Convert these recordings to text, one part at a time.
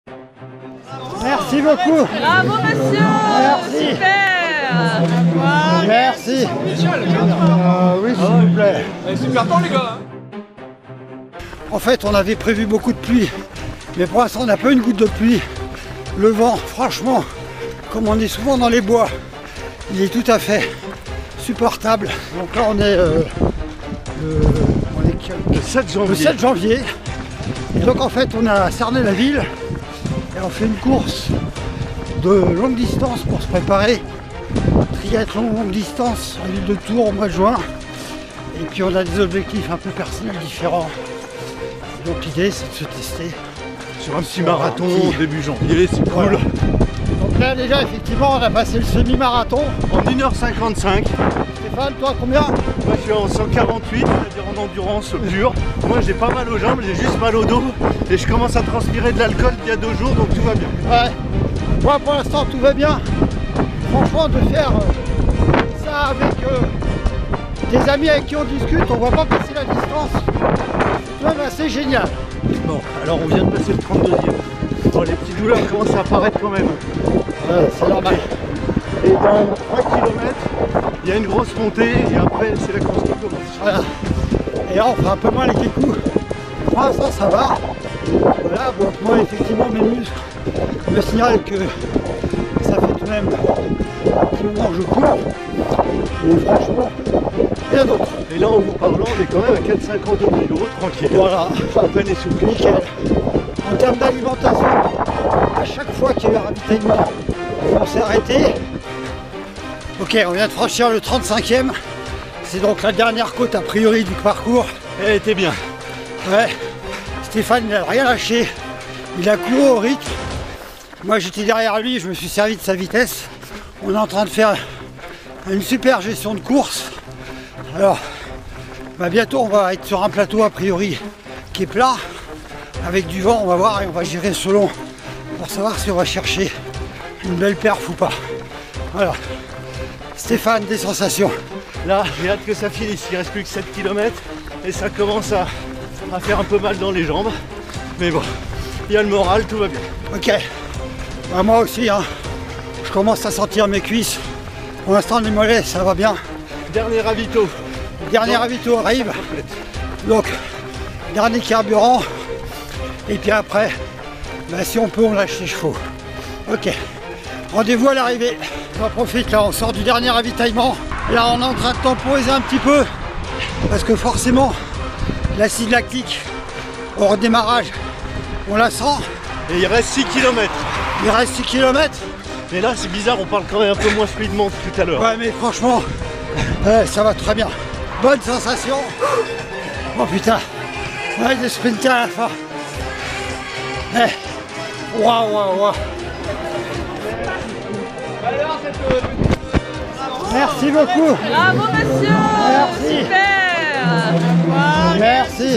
Merci beaucoup. Bravo monsieur. Merci. Super. Merci. Oui, s'il vous plaît. Super temps les gars. En fait, on avait prévu beaucoup de pluie, mais pour l'instant, on n'a pas une goutte de pluie. Le vent, franchement, comme on est souvent dans les bois, il est tout à fait supportable. Donc là, on est Le 7 janvier. le 7 janvier. Et donc en fait, on a cerné la ville et on fait une course de longue distance pour se préparer. Triathlon longue distance en ville de Tours au mois de juin. Et puis on a des objectifs un peu personnels différents. Et donc l'idée, c'est de se tester. Sur un petit marathon début janvier, c'est cool. Voilà. Donc là déjà, effectivement, on a passé le semi-marathon. En 1h55. Stéphane, toi combien? Moi je suis en 148, c'est-à-dire en endurance pure. Moi j'ai pas mal aux jambes, j'ai juste mal au dos. Et je commence à transpirer de l'alcool il y a 2 jours, donc tout va bien. Ouais. Moi pour l'instant tout va bien. Franchement de faire ça avec des amis avec qui on discute, on voit pas passer la distance. C'est même assez génial. Bon, alors on vient de passer le 32e. Bon, les petites douleurs commencent à apparaître quand même. Ouais, c'est normal. Et dans 3 km, il y a une grosse montée et après c'est la course qui commence. Voilà. Et là on fera un peu moins les kékous. Pour l'instant ça va. Voilà, bon, moi effectivement mes muscles me signalent que ça fait tout de même un petit moment que je cours. Et franchement, rien d'autre. Et là en vous parlant, on est quand même à 4,50 au kilo, tranquille. Voilà, À peine essoufflé. nickel. En termes d'alimentation, à chaque fois qu'il y a eu un ravitaillement, on s'est arrêté. Ok, on vient de franchir le 35e. C'est donc la dernière côte a priori du parcours. Elle était bien. Ouais, Stéphane il n'a rien lâché. Il a couru au rythme. Moi j'étais derrière lui, je me suis servi de sa vitesse. On est en train de faire une super gestion de course. Alors, bientôt on va être sur un plateau a priori qui est plat. Avec du vent, on va voir et on va gérer selon pour savoir si on va chercher une belle perf ou pas. Voilà. Stéphane, des sensations. Là, j'ai hâte que ça finisse. Il reste plus que 7 km et ça commence à faire un peu mal dans les jambes. Mais bon, il y a le moral, tout va bien. Ok. Moi aussi, hein. Je commence à sentir mes cuisses. Pour l'instant, les mollets, ça va bien. Dernier ravito. Le dernier ravito arrive. Donc, dernier carburant. Et puis après, si on peut, on lâche les chevaux. Ok. Rendez-vous à l'arrivée. On profite là, on sort du dernier ravitaillement. Là, on est en train de temporiser un petit peu. Parce que forcément, l'acide lactique au redémarrage, on la sent. Et il reste 6 km. Il reste 6 km. Mais là, c'est bizarre, on parle quand même un peu moins fluidement que tout à l'heure. Ouais, mais franchement, ça va très bien. Bonne sensation. Oh putain. Ouais, des sprinters à la fin. Waouh, waouh, waouh. Merci beaucoup. Bravo monsieur. Merci. Super. Merci.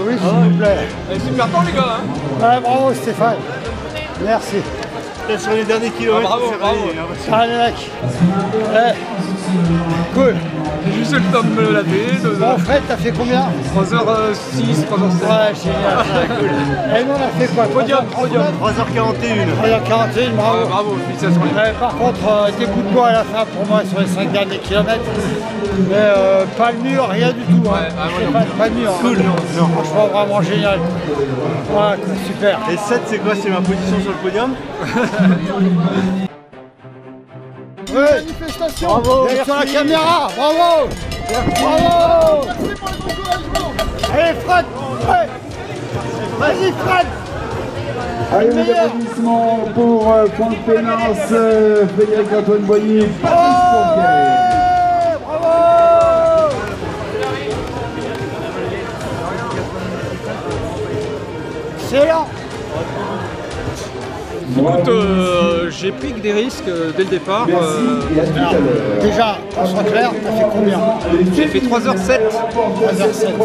Oui, s'il vous plaît. Super temps les gars. Ouais, bravo Stéphane. Merci. Là, sur les derniers kilomètres, bravo, c'est bravo. rayé, hein. Allez mec. Cool. J'ai juste le temps de me laver. Bon Fred, t'as fait combien? 3h06, 3h07. Ouais, génial. Cool. Et nous on a fait quoi? Podium, podium. 3h41. 3h41, bravo. Bravo, félicitations les gars. Par contre, des coups de bois à la fin pour moi sur les 5 derniers kilomètres. Mais pas le mur, rien du tout. Hein. Ouais, moi non Pas de mur. Cool. Non, franchement, vraiment génial. Ouais, super. Et 7, c'est quoi? C'est ma position sur le podium. Ouais. Manifestation. Bravo, Sur la merci. caméra, bravo. Bravo. Allez Fred. Ouais. Vas-y Fred. Allez, les applaudissements pour Point de Pénance, Frédéric Antoine Boyer, Patrice Fourquet. Bravo. Excellent. Écoute, j'ai pris que des risques dès le départ. Merci et à tout à l'heure. Déjà, qu'on soit clair, t'as fait combien? J'ai fait 3h07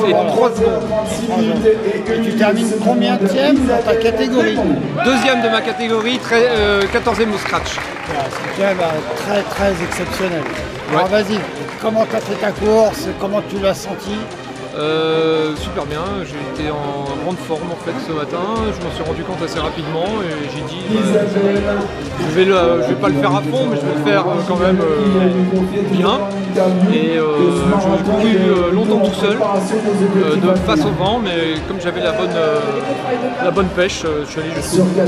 et 3 secondes. Et tu termines combienième dans ta catégorie? Deuxième de ma catégorie, 14e au scratch. C'est quand même très très exceptionnel. Alors vas-y, comment t'as fait ta course? Comment tu l'as senti? Super bien, j'ai été en grande forme en fait ce matin, je m'en suis rendu compte assez rapidement et j'ai dit je vais pas le faire à fond mais je vais le faire quand même bien et j'ai couru longtemps tout seul de face au vent mais comme j'avais la bonne pêche, je suis allé jusqu'au bout.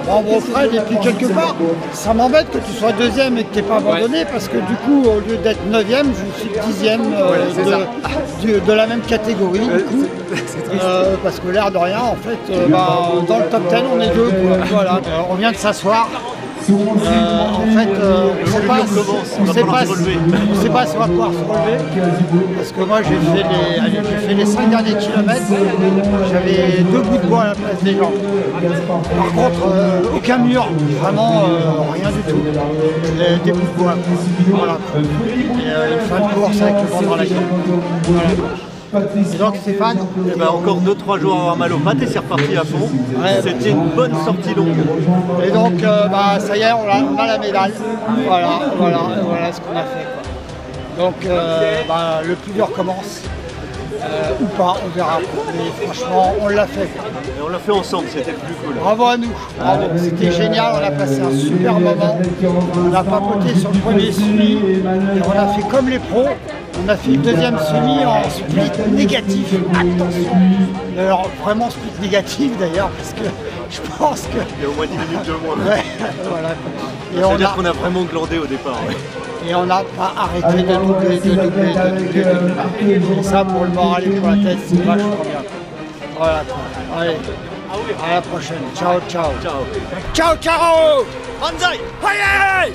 Bravo Fred, et puis quelque part ça m'embête que tu sois deuxième et que tu n'aies pas abandonné parce que du coup au lieu d'être 9e je suis 10e de la même catégorie du coup. Parce que l'air de rien en fait dans le top 10 on est deux quoi. Voilà. On vient de s'asseoir. En fait on ne sait pas si on va pouvoir se relever parce que moi j'ai fait les 5 derniers kilomètres, j'avais 2 bouts de bois à la place des jambes. Par contre aucun mur, vraiment rien du tout, des bouts de bois. Voilà. Et une fin de course avec le vent dans la gueule. Voilà. Et donc Stéphane, encore 2-3 jours à avoir mal aux pattes et c'est reparti à fond. Ouais. C'était une bonne sortie longue. Et donc ça y est, on a la médaille. Voilà ce qu'on a fait, quoi. Donc le plus dur commence. Ou pas, on verra. Mais franchement, on l'a fait. Et on l'a fait ensemble, c'était plus cool. Bravo à nous, bravo. C'était génial, on a passé un super moment. On a papoté sur le premier semi et on a fait comme les pros. On a fait le deuxième semi en split négatif. Attention. Alors vraiment split négatif d'ailleurs parce que je pense que... Il y a au moins 10 minutes de moins. Ouais, voilà. C'est-à-dire qu'on a vraiment glandé au départ. Ouais. Et on n'a pas arrêté de doubler. Et ça, pour le moral et pour la tête, c'est vachement bien. Voilà. Allez, à la prochaine. Ciao, ciao. Ciao. Ciao, ciao. Banzai. Allez.